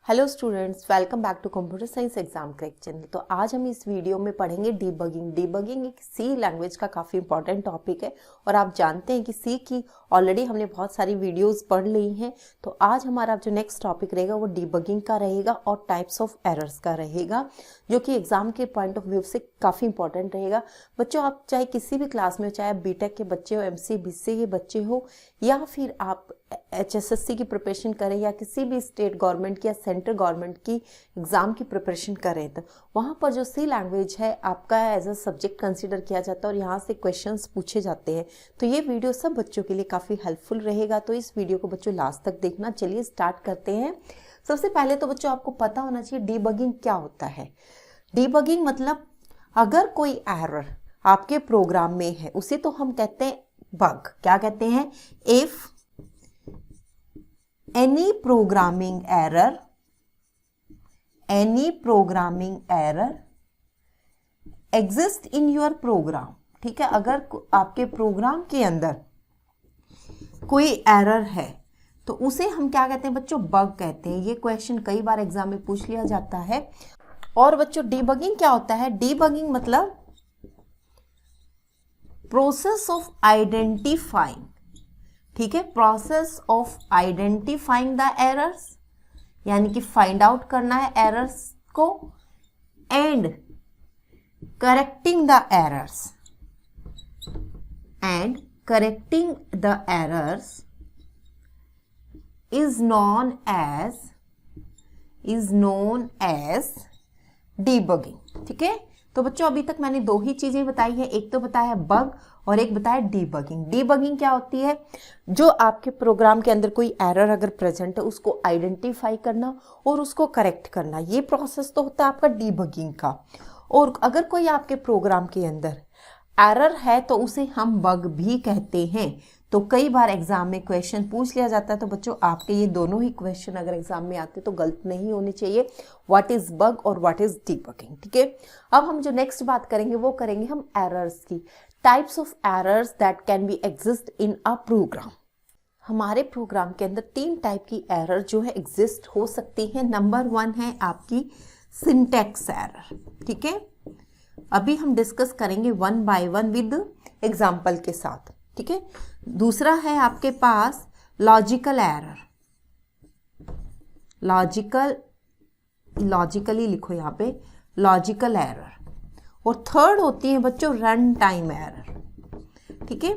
Hello students, welcome back to computer science exam crack channel. तो आज हम इस वीडियो में पढ़ेंगे डीबगिंग। डीबगिंग एक सी लैंग्वेज का काफ़ी इंपॉर्टेंट टॉपिक है और आप जानते हैं कि सी की ऑलरेडी हमने बहुत सारी वीडियोस पढ़ ली हैं। तो आज हमारा जो नेक्स्ट टॉपिक रहेगा वो डीबगिंग का रहेगा और टाइप्स ऑफ एरर्स का रहेगा, जो कि एग्जाम के पॉइंट ऑफ व्यू से काफ़ी इंपॉर्टेंट रहेगा। बच्चों, आप चाहे किसी भी क्लास में हो, चाहे बीटेक के बच्चे हो, एमसी बीसी के बच्चे हो, या फिर आप HSSC की प्रिपरेशन करें या किसी भी स्टेट गवर्नमेंट की या सेंट्रल गवर्नमेंट की एग्ज़ाम की प्रिपरेशन करें, तो वहाँ पर जो सी लैंग्वेज है आपका एज अ सब्जेक्ट कंसीडर किया जाता है और यहाँ से क्वेश्चंस पूछे जाते हैं। तो ये वीडियो सब बच्चों के लिए काफ़ी हेल्पफुल रहेगा, तो इस वीडियो को बच्चों लास्ट तक देखना। चलिए स्टार्ट करते हैं। सबसे पहले तो बच्चों आपको पता होना चाहिए डीबगिंग क्या होता है। डीबगिंग मतलब अगर कोई एरर आपके प्रोग्राम में है उसे तो हम कहते हैं बग। क्या कहते हैं? If any programming error exist in your program। ठीक है, अगर आपके प्रोग्राम के अंदर कोई एरर है तो उसे हम क्या कहते हैं बच्चों? बग कहते हैं। ये क्वेश्चन कई बार एग्जाम में पूछ लिया जाता है। और बच्चों डीबगिंग क्या होता है? डीबगिंग मतलब प्रोसेस ऑफ आइडेंटिफाइंग, ठीक है, process of identifying the errors, यानी कि फाइंड आउट करना है एरर्स को, and correcting the errors, is known as debugging. ठीक है, तो बच्चों अभी तक मैंने दो ही चीजें बताई है, एक तो बताया बग और एक बताया डीबगिंग। डीबगिंग क्या होती है? जो आपके प्रोग्राम के अंदर कोई एरर अगर प्रेजेंट है उसको आइडेंटिफाई करना और उसको करेक्ट करना, ये प्रोसेस तो होता है आपका डीबगिंग का। और अगर कोई आपके प्रोग्राम के अंदर एरर है तो उसे हम बग भी कहते हैं। तो कई बार एग्जाम में क्वेश्चन पूछ लिया जाता है, तो बच्चों आपके ये दोनों ही क्वेश्चन अगर एग्जाम में आते तो गलत नहीं होने चाहिए, व्हाट इज बग और व्हाट इज डीबगिंग। ठीक है, अब हम जो नेक्स्ट बात करेंगे वो करेंगे हम एरर्स की। Types of errors that can be exist in a program. हमारे प्रोग्राम के अंदर तीन टाइप की एरर जो है एग्जिस्ट हो सकती है। नंबर 1 है आपकी सिंटैक्स एरर। ठीक है, अभी हम डिस्कस करेंगे one by one with example के साथ। ठीक है, दूसरा है आपके पास लॉजिकल एरर। लॉजिकली लिखो यहाँ पे, लॉजिकल एरर। और थर्ड होती है बच्चों रन टाइम एरर। ठीक है,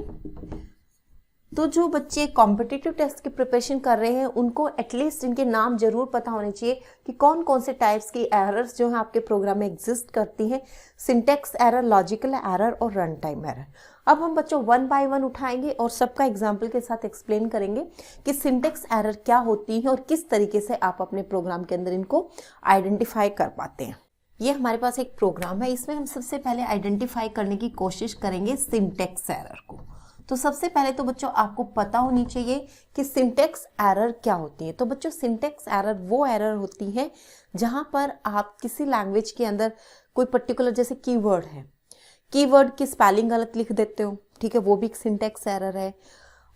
तो जो बच्चे कॉम्पिटिटिव टेस्ट की प्रिपरेशन कर रहे हैं उनको एटलीस्ट इनके नाम जरूर पता होने चाहिए कि कौन कौन से टाइप्स की एरर्स जो है आपके प्रोग्राम में एग्जिस्ट करती हैं। सिंटैक्स एरर, लॉजिकल एरर और रन टाइम एरर। अब हम बच्चों वन बाय वन उठाएंगे और सबका एग्जाम्पल के साथ एक्सप्लेन करेंगे कि सिंटैक्स एरर क्या होती है और किस तरीके से आप अपने प्रोग्राम के अंदर इनको आइडेंटिफाई कर पाते हैं। ये हमारे पास एक प्रोग्राम है, इसमें हम सबसे पहले आइडेंटिफाई करने की कोशिश करेंगे सिंटैक्स एरर को। तो सबसे पहले तो बच्चों आपको पता होनी चाहिए कि सिंटैक्स एरर क्या होती है। तो बच्चों सिंटैक्स एरर वो एरर होती है जहां पर आप किसी लैंग्वेज के अंदर कोई पर्टिकुलर, जैसे कीवर्ड है, कीवर्ड की स्पेलिंग गलत लिख देते हो। ठीक है, वो भी एक सिंटैक्स एरर है।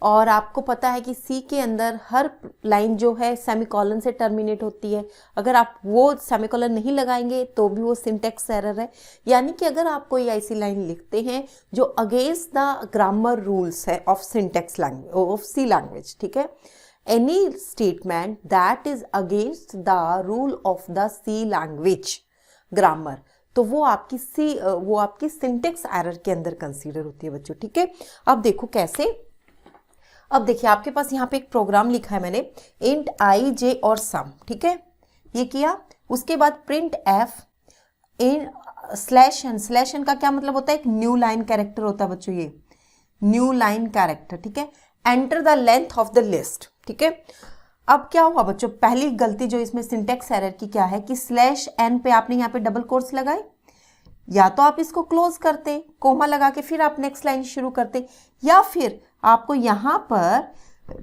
और आपको पता है कि सी के अंदर हर लाइन जो है सेमीकोलन से टर्मिनेट होती है। अगर आप वो सेमीकोलन नहीं लगाएंगे तो भी वो सिंटैक्स एरर है। यानी कि अगर आप कोई ऐसी लाइन लिखते हैं जो अगेंस्ट द ग्रामर रूल्स है of syntax language, of C language, ठीक है, any statement that is against the rule of the C language grammar, तो वो आपकी सिंटैक्स एरर के अंदर कंसीडर होती है बच्चों। ठीक है, अब देखो कैसे। अब देखिए आपके पास यहाँ पे एक प्रोग्राम लिखा है मैंने, इंट आई जे और सम। ठीक है, ये किया। उसके बाद print f in slash n. Slash n का क्या मतलब होता है? एक न्यू लाइन कैरेक्टर होता है बच्चों, ये न्यू लाइन कैरेक्टर। ठीक है, enter the length of the list. ठीक है, अब क्या हुआ बच्चों? पहली गलती जो इसमें सिंटैक्स एरर की क्या है कि स्लैश एन पे आपने यहाँ पे डबल कोट्स लगाए, या तो आप इसको क्लोज करते कोमा लगा के फिर आप नेक्स्ट लाइन शुरू करते, या फिर आपको यहाँ पर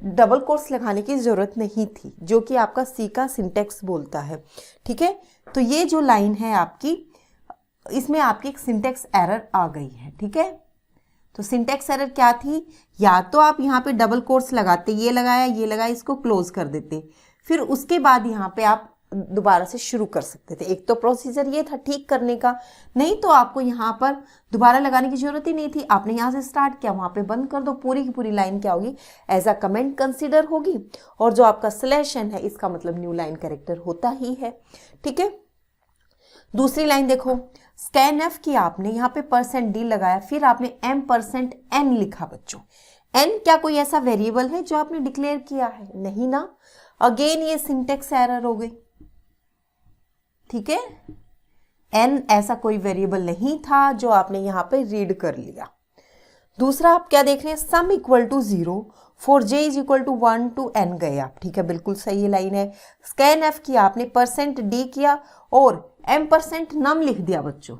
डबल कोट्स लगाने की जरूरत नहीं थी, जो कि आपका सी का सिंटैक्स बोलता है। ठीक है, तो ये जो लाइन है आपकी, इसमें आपकी एक सिंटैक्स एरर आ गई है। ठीक है, तो सिंटैक्स एरर क्या थी? या तो आप यहाँ पे डबल कोट्स लगाते, ये लगाया, इसको क्लोज कर देते, फिर उसके बाद यहाँ पे आप दोबारा से शुरू कर सकते थे। एक तो प्रोसीजर ये था ठीक करने का, नहीं तो आपको यहाँ पर दोबारा लगाने की जरूरत ही नहीं थी। आपने यहाँ से स्टार्ट किया, वहाँ पे बंद कर दो। पूरी की पूरी लाइन क्या होगी, एज अ कमेंट कंसिडर होगी। और जो आपका स्लैश एन है, इसका मतलब न्यू लाइन कैरेक्टर होता ही है। ठीक है, दूसरी लाइन देखो, स्कैन एफ की आपने यहाँ पे %d लगाया, फिर आपने m%n लिखा। बच्चों n क्या कोई ऐसा वेरिएबल है जो आपने डिक्लेयर किया है? नहीं ना। अगेन ये सिंटेक्स एरर हो गई। ठीक है, n ऐसा कोई वेरिएबल नहीं था जो आपने यहाँ पे रीड कर लिया। दूसरा आप क्या देख रहे हैं, sum equal to 0 for j is equal to 1 to n गए आप। ठीक है, बिल्कुल सही लाइन है। स्कैन एफ किया आपने, %d किया और m%num लिख दिया। बच्चों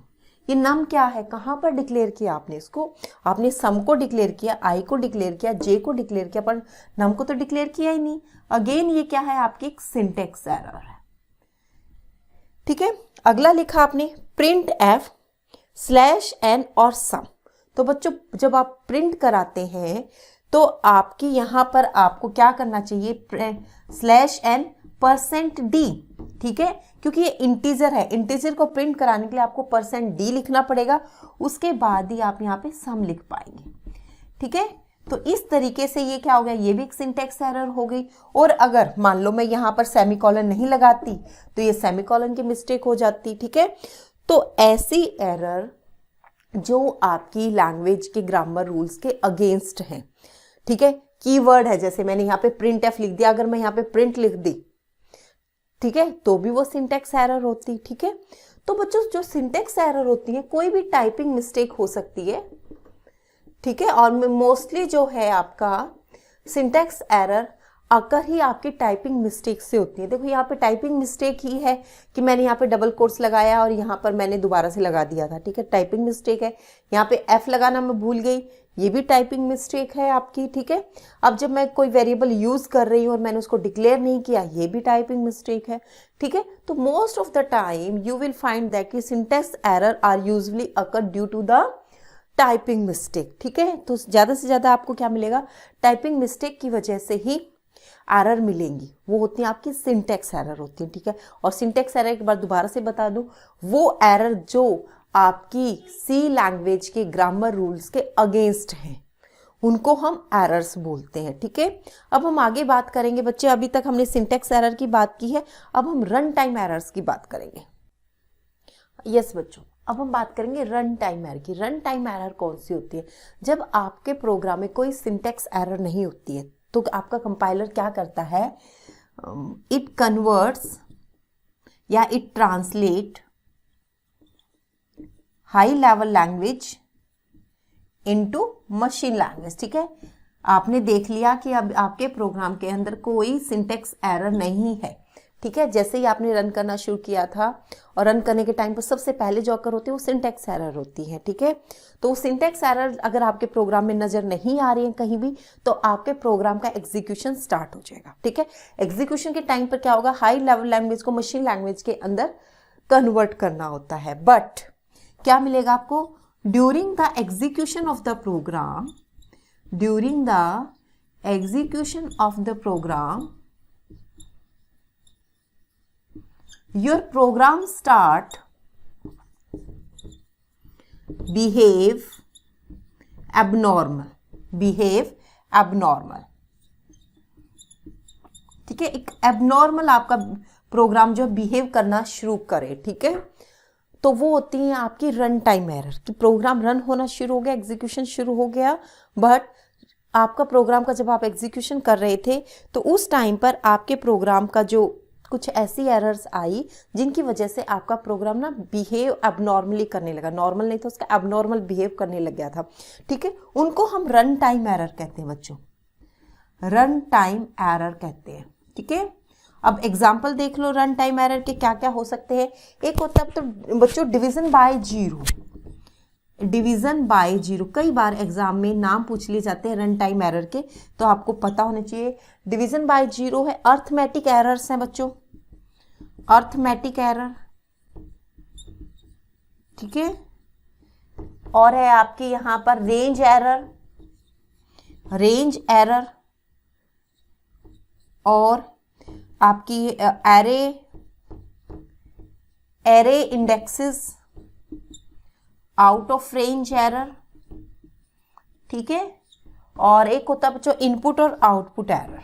ये नम क्या है, कहाँ पर डिक्लेयर किया आपने इसको? आपने सम को डिक्लेयर किया, i को डिक्लेयर किया, j को डिक्लेयर किया, पर नम को तो डिक्लेयर किया ही नहीं। अगेन ये क्या है, आपकी एक सिंटेक्स एरर है। ठीक है, अगला लिखा आपने प्रिंट f /n और सम। तो बच्चों जब आप प्रिंट कराते हैं तो आपकी यहाँ पर आपको क्या करना चाहिए, /n%d। ठीक है, क्योंकि ये इंटीजर है, इंटीजर को प्रिंट कराने के लिए आपको %d लिखना पड़ेगा, उसके बाद ही आप यहाँ पे सम लिख पाएंगे। ठीक है, तो इस तरीके से ये क्या हो गया, ये भी एक सिंटेक्स एरर हो गई। और अगर मान लो मैं यहाँ पर सेमीकोलन नहीं लगाती तो ये सेमीकोलन की मिस्टेक हो जाती। ठीक है, तो ऐसी एरर जो आपकी लैंग्वेज के ग्रामर रूल्स के अगेंस्ट हैं। ठीक है, कीवर्ड है, जैसे मैंने यहाँ पे प्रिंट एफ लिख दिया, अगर मैं यहाँ पे प्रिंट लिख दी, ठीक है, तो भी वो सिंटेक्स एरर होती। ठीक है, तो बच्चों जो सिंटेक्स एरर होती है, कोई भी टाइपिंग मिस्टेक हो सकती है। ठीक है, और मोस्टली जो है आपका सिंटेक्स एरर अगर ही आपकी टाइपिंग मिस्टेक से होती है। देखो यहाँ पे टाइपिंग मिस्टेक ही है कि मैंने यहाँ पे डबल कोट्स लगाया और यहाँ पर मैंने दोबारा से लगा दिया था। ठीक है, टाइपिंग मिस्टेक है। यहाँ पे एफ लगाना मैं भूल गई, ये भी टाइपिंग मिस्टेक है आपकी। ठीक है, अब जब मैं कोई वेरिएबल यूज कर रही हूँ और मैंने उसको डिक्लेयर नहीं किया, ये भी टाइपिंग मिस्टेक है। ठीक है, तो most of the time you will find that कि syntax error are usually occur due to the typing mistake. ठीक है, तो ज़्यादा से ज़्यादा आपको क्या मिलेगा, टाइपिंग मिस्टेक की वजह से ही एरर मिलेंगी, वो होती है आपकी सिंटेक्स एरर होती है। ठीक है, और सिंटेक्स एरर एक बार दोबारा से बता दूं, वो एरर जो आपकी सी लैंग्वेज के ग्रामर रूल्स के अगेंस्ट हैं, उनको हम एरर्स बोलते हैं। ठीक है, अब हम आगे बात करेंगे बच्चे, अभी तक हमने सिंटेक्स एरर की बात की है, अब हम रन टाइम एरर्स की बात करेंगे। यस बच्चों, अब हम बात करेंगे रन टाइम एरर की। रन टाइम एरर कौन सी होती है, जब आपके प्रोग्राम में कोई सिंटेक्स एरर नहीं होती है तो आपका कंपाइलर क्या करता है, इट कन्वर्ट्स या it translate high level language into machine language. ठीक है, आपने देख लिया कि अब आपके प्रोग्राम के अंदर कोई सिंटेक्स एरर नहीं है। ठीक है, जैसे ही आपने रन करना शुरू किया था और रन करने के टाइम पर सबसे पहले जो अकर होती है वो सिंटेक्स एरर होती है। ठीक है, तो सिंटेक्स एरर अगर आपके प्रोग्राम में नजर नहीं आ रही है कहीं भी, तो आपके प्रोग्राम का एग्जीक्यूशन स्टार्ट हो जाएगा। ठीक है, एग्जीक्यूशन के टाइम पर क्या होगा, हाई लेवल लैंग्वेज को मशीन लैंग्वेज के अंदर कन्वर्ट करना होता है। बट क्या मिलेगा आपको, during the execution of the program, during the execution of the program your program start behave abnormal। ठीक है, एक एबनॉर्मल आपका प्रोग्राम जो बिहेव करना शुरू करे। ठीक है, तो वो होती है आपकी रन टाइम एरर, कि प्रोग्राम रन होना शुरू हो गया, एग्जीक्यूशन शुरू हो गया, बट आपका प्रोग्राम का जब आप एग्जीक्यूशन कर रहे थे तो उस टाइम पर आपके प्रोग्राम का जो कुछ ऐसी एरर्स आई जिनकी वजह से आपका प्रोग्राम ना बिहेव एबनॉर्मली करने लगा, नॉर्मल नहीं था उसका, एबनॉर्मल बिहेव करने लग गया था। ठीक है, उनको हम रन टाइम एरर कहते हैं बच्चों, रन टाइम एरर कहते हैं। ठीक है, अब एग्जाम्पल देख लो रन टाइम एरर के क्या क्या हो सकते हैं। एक होता है तो बच्चों division by zero, division by zero कई बार एग्जाम में नाम पूछ लिए जाते हैं रन टाइम एरर के, तो आपको पता होना चाहिए। डिवीजन बाय जीरो है, अर्थमेटिक एरर्स हैं बच्चों, अर्थमेटिक एरर। ठीक है, और है आपके यहां पर रेंज एरर, रेंज एरर, और आपकी array array indexes, out of range error, ठीक है, और एक होता है बच्चों इनपुट और output error,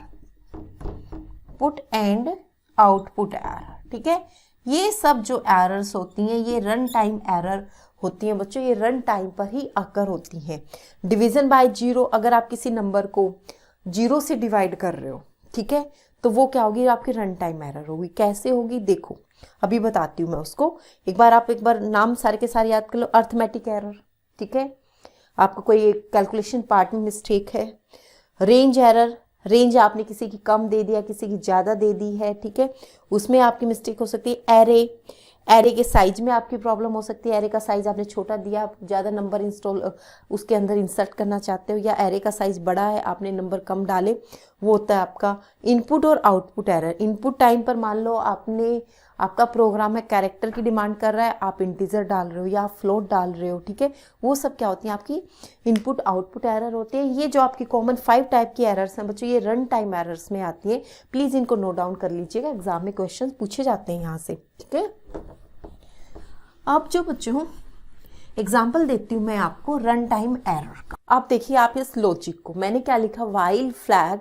put and output error, ठीक है। ये सब जो एरर्स होती हैं ये रन टाइम एरर होती हैं बच्चों, ये रन टाइम पर ही अकर होती हैं। डिवीजन बाय जीरो, अगर आप किसी नंबर को जीरो से डिवाइड कर रहे हो, ठीक है, तो वो क्या होगी, आपकी रन टाइम एरर होगी। कैसे होगी देखो, अभी बताती हूँ मैं उसको। एक बार नाम सारे के सारे याद कर लो। अर्थमेटिक एरर, ठीक है, आपका कोई कैलकुलेशन पार्ट में मिस्टेक है। रेंज एरर, रेंज आपने किसी की कम दे दिया, किसी की ज़्यादा दे दी है, ठीक है, उसमें आपकी मिस्टेक हो सकती है। एरे, एरे के साइज में आपकी प्रॉब्लम हो सकती है। एरे का साइज आपने छोटा दिया, आप ज़्यादा नंबर उसके अंदर इंसर्ट करना चाहते हो, या एरे का साइज बड़ा है, आपने नंबर कम डाले, वो होता है आपका इनपुट और आउटपुट एरर। इनपुट टाइम पर मान लो आपका प्रोग्राम है कैरेक्टर की डिमांड कर रहा है, आप इंटीजर डाल रहे हो या आप फ्लोट डाल रहे हो, ठीक है, वो सब क्या होती हैं, आपकी इनपुट आउटपुट एरर होते हैं। ये जो आपकी कॉमन 5 टाइप की एरर्स हैं बच्चों, ये रन टाइम एरर्स में आती हैं। प्लीज़ इनको नोट डाउन कर लीजिएगा, एग्जाम में क्वेश्चन पूछे जाते हैं यहाँ से, ठीक है। अब जो बच्चों एग्जाम्पल देती हूँ मैं आपको रन टाइम एरर का। आप देखिए, आप इस लॉजिक को मैंने क्या लिखा, while flag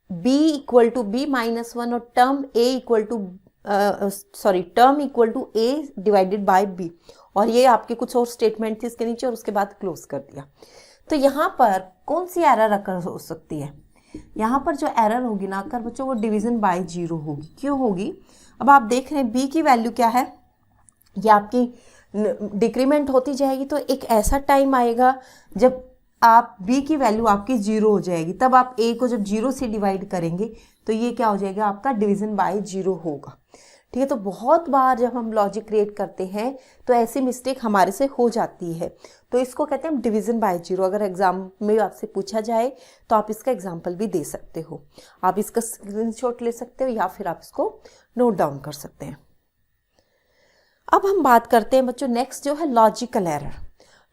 b equal to b minus 1 और term equal to a divided by b, और ये आपके कुछ और स्टेटमेंट थी इसके नीचे, और उसके बाद क्लोज कर दिया। तो यहाँ पर कौन सी एरर अकर हो सकती है, यहाँ पर जो एरर होगी ना अकर बच्चों, वो डिवीजन बाय जीरो होगी। क्यों होगी, अब आप देख रहे हैं b की वैल्यू क्या है, ये आपकी डिक्रीमेंट होती जाएगी। तो एक ऐसा टाइम आएगा जब आप b की वैल्यू आपकी जीरो हो जाएगी, तब आप a को जब जीरो से डिवाइड करेंगे तो ये क्या हो जाएगा, आपका डिवीजन बाय जीरो होगा, ठीक है। तो बहुत बार जब हम लॉजिक क्रिएट करते हैं तो ऐसी मिस्टेक हमारे से हो जाती है, तो इसको कहते हैं डिवीजन बाय जीरो। अगर एग्जाम में आपसे पूछा जाए तो आप इसका एग्जाम्पल भी दे सकते हो, आप इसका स्क्रीनशॉट ले सकते हो या फिर आप इसको नोट डाउन कर सकते हैं। अब हम बात करते हैं बच्चों नेक्स्ट जो है लॉजिकल एरर।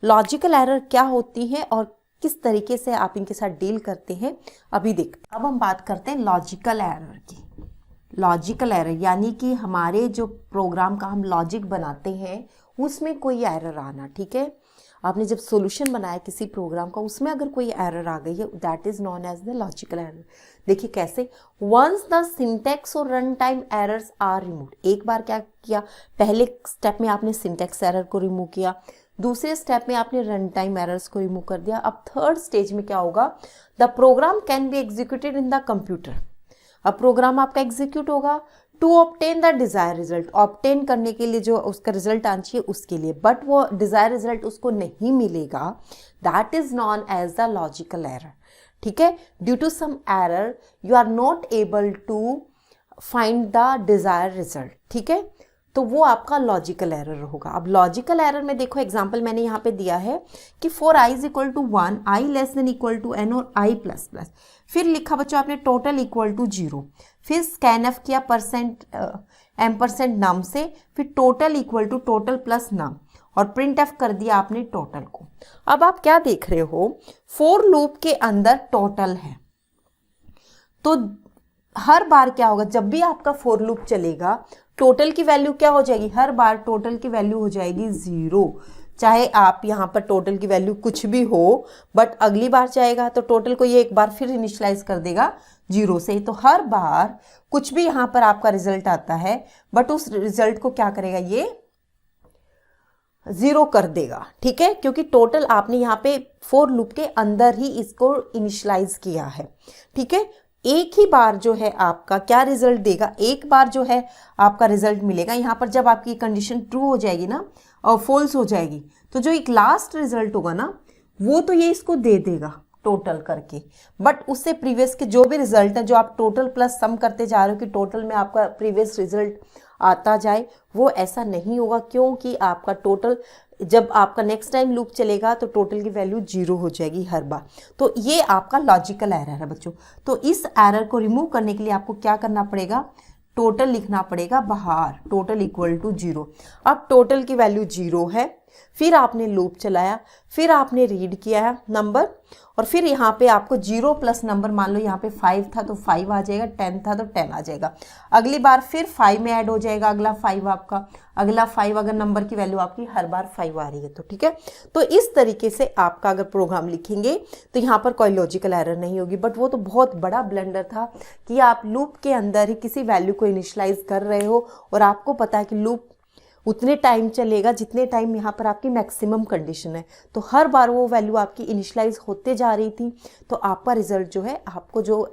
लॉजिकल एरर क्या होती है और किस तरीके से आप इनके साथ डील करते हैं अभी देखते हैं। अब हम बात करते हैं लॉजिकल एरर की। लॉजिकल एरर यानी कि हमारे जो प्रोग्राम का हम लॉजिक बनाते हैं उसमें कोई एरर आना, ठीक है। आपने जब सॉल्यूशन बनाया किसी प्रोग्राम का, उसमें अगर कोई एरर आ गई है, that is known as the logical error. देखिए कैसे, वंस द सिंटैक्स और run time errors are removed. एक बार क्या किया, पहले स्टेप में आपने सिंटैक्स एरर को रिमूव किया, दूसरे स्टेप में आपने रन टाइम एरर्स को रिमूव कर दिया। अब थर्ड स्टेज में क्या होगा, the program can be executed in the computer. अब प्रोग्राम आपका एग्जीक्यूट होगा to obtain the desire result, obtain करने के लिए जो उसका रिजल्ट आना चाहिए उसके लिए, बट वो डिजायर रिजल्ट उसको नहीं मिलेगा, that is known as the logical error, ठीक है। Due to some error you are not able to find the desire result, ठीक है, तो वो आपका लॉजिकल एरर होगा। अब लॉजिकल एरर में देखो एग्जांपल मैंने यहाँ पे दिया है कि for i is equal to 1, i less than equal to n और i प्लस प्लस, फिर लिखा बच्चों आपने टोटल इक्वल टू 0, फिर स्कैनफ किया % नम से, फिर total equal to total plus num, और प्रिंट एफ कर दिया आपने टोटल को। अब आप क्या देख रहे हो, फोर लूप के अंदर टोटल है, तो हर बार क्या होगा, जब भी आपका फोर लूप चलेगा टोटल की वैल्यू क्या हो जाएगी, हर बार टोटल की वैल्यू हो जाएगी 0। चाहे आप यहाँ पर टोटल की वैल्यू कुछ भी हो, बट अगली बार जाएगा तो टोटल को ये एक बार फिर इनिशियलाइज कर देगा 0 से। तो हर बार कुछ भी यहाँ पर आपका रिजल्ट आता है, बट उस रिजल्ट को क्या करेगा, ये 0 कर देगा, ठीक है, क्योंकि टोटल आपने यहाँ पे फोर लूप के अंदर ही इसको इनिशियलाइज किया है, ठीक है। एक ही बार जो है आपका क्या रिजल्ट देगा, एक बार जो है आपका रिजल्ट मिलेगा यहाँ पर, जब आपकी कंडीशन ट्रू हो जाएगी ना और फॉल्स हो जाएगी, तो जो एक लास्ट रिजल्ट होगा ना वो तो ये इसको दे देगा टोटल करके, बट उससे प्रीवियस के जो भी रिजल्ट है, जो आप टोटल प्लस सम करते जा रहे हो कि टोटल में आपका प्रीवियस रिजल्ट आता जाए, वो ऐसा नहीं होगा, क्योंकि आपका टोटल जब आपका नेक्स्ट टाइम लूप चलेगा तो टोटल की वैल्यू 0 हो जाएगी हर बार। तो ये आपका लॉजिकल एरर है बच्चों। तो इस एरर को रिमूव करने के लिए आपको क्या करना पड़ेगा, टोटल लिखना पड़ेगा बाहर, टोटल इक्वल टू 0। अब टोटल की वैल्यू 0 है, फिर आपने लूप चलाया, फिर आपने रीड किया है नंबर, और फिर यहाँ पे आपको 0 प्लस नंबर, मान लो यहाँ पे 5 था तो 5 आ जाएगा, 10 था तो 10 आ जाएगा। अगली बार फिर 5 में ऐड हो जाएगा अगला 5 आपका, अगला 5 अगर नंबर की वैल्यू आपकी हर बार 5 आ रही है तो ठीक है। तो इस तरीके से आपका अगर प्रोग्राम लिखेंगे तो यहाँ पर कोई लॉजिकल एरर नहीं होगी। बट वो तो बहुत बड़ा ब्लंडर था कि आप लूप के अंदर ही किसी वैल्यू को इनिशियलाइज कर रहे हो और आपको पता है कि लूप उतने टाइम चलेगा जितने टाइम यहाँ पर आपकी मैक्सिमम कंडीशन है। तो हर बार वो वैल्यू आपकी इनिशियलाइज होते जा रही थी, तो आपका रिजल्ट जो है, आपको जो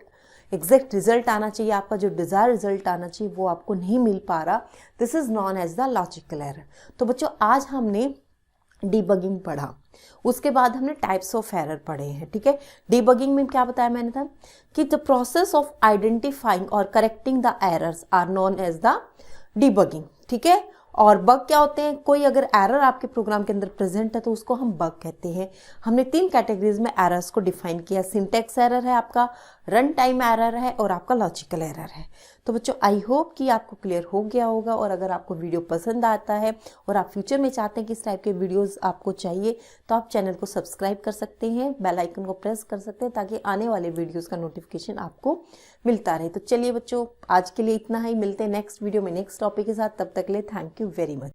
एग्जैक्ट रिजल्ट आना चाहिए, आपका जो डिज़ायर रिजल्ट आना चाहिए, वो आपको नहीं मिल पा रहा। This is known as the logical error. तो बच्चों आज हमने डीबगिंग पढ़ा, उसके बाद हमने टाइप्स ऑफ एरर पढ़े हैं, ठीक है। डीबगिंग में क्या बताया मैंने था कि द प्रोसेस ऑफ आइडेंटिफाइंग और correcting the errors are known as the debugging, ठीक है। और बग क्या होते हैं, कोई अगर एरर आपके प्रोग्राम के अंदर प्रेजेंट है तो उसको हम बग कहते हैं। हमने 3 कैटेगरीज में एरर्स को डिफाइन किया, सिंटैक्स एरर है आपका, रन टाइम एरर है और आपका लॉजिकल एरर है। तो बच्चों आई होप कि आपको क्लियर हो गया होगा, और अगर आपको वीडियो पसंद आता है और आप फ्यूचर में चाहते हैं कि इस टाइप के वीडियोस आपको चाहिए तो आप चैनल को सब्सक्राइब कर सकते हैं, बेल आइकन को प्रेस कर सकते हैं ताकि आने वाले वीडियोस का नोटिफिकेशन आपको मिलता रहे। तो चलिए बच्चों आज के लिए इतना ही, मिलते हैं नेक्स्ट वीडियो में नेक्स्ट टॉपिक के साथ। तब तक के लिए थैंक यू वेरी मच।